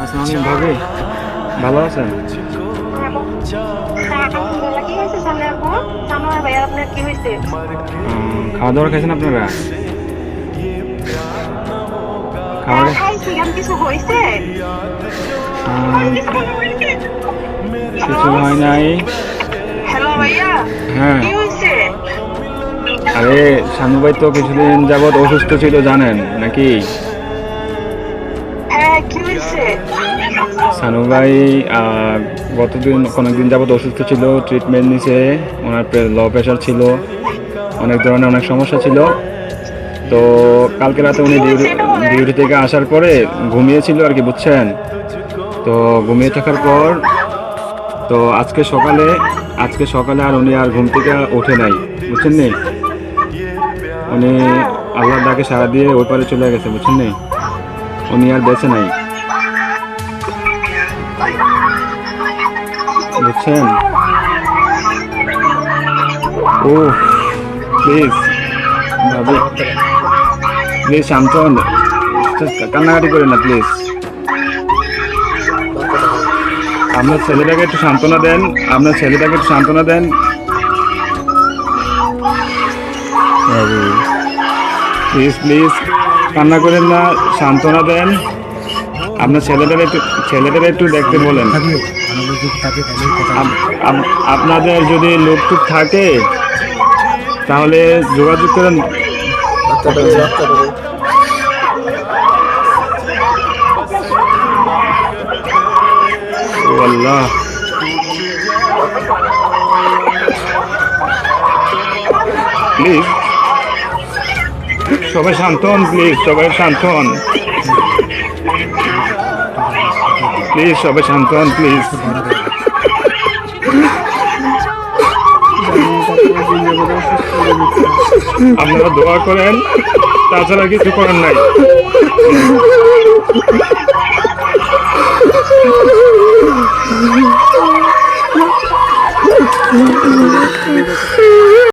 আসসালামু আলাইকুম ভাবি, ভালো আছেন? খাওয়া দাওয়া খাইছেন আপনারা? খাওয়া কিছু হয়েছে? কিছু হয় নাই। হ্যালো ভাইয়া, হ্যাঁ, কি হয়েছে? আরে শানু ভাই তো কিছুদিন যাবৎ অসুস্থ ছিল জানেন নাকি? হ্যাঁ, কি হয়েছে? শানু ভাই অনেকদিন যাবৎ অসুস্থ ছিল, ট্রিটমেন্ট নিছে। ওনার লো প্রেশার ছিল, অনেক ধরনের অনেক সমস্যা ছিল। তো কালকে রাতে উনি কি হয়েছে এটা বলেন? ডিউটি থেকে আসার পরে ঘুমিয়েছিল আর কি, বুঝছেন? তো ঘুমিয়ে থাকার পর তো আজকে সকালে আর উনি আর ঘুম থেকে ওঠে নাই, বুঝছেন নি? উনি আল্লাহর ডাকে সাড়া দিয়ে ওই পারে চলে গেছে, বুঝছেন নি? উনি আর বেঁচে নাই, বুঝছেন? ও প্লিজ ভাবি, প্লিজ শান্ত হন, কান্নাকাটি করেন না প্লিজ। আপনার ছেলেটাকে একটু সান্ত্বনা দেন, আপনার ছেলেটাকে একটু সান্ত্বনা দেন। প্লিজ প্লিজ কান্না করেন না, সান্ত্বনা দেন। আপনার ছেলেটারে একটু দেখতে বলেন। আপনাদের যদি লোক টুক থাকে তাহলে যোগাযোগ করেন। ও আল্লাহ, প্লিজ সবাই শান্ত হন, প্লিজ সবাই শান্ত হন, প্লিজ সবাই শান্ত হন, প্লিজ। আপনারা দোয়া করেন, তাছাড়া কিছু করার নাই।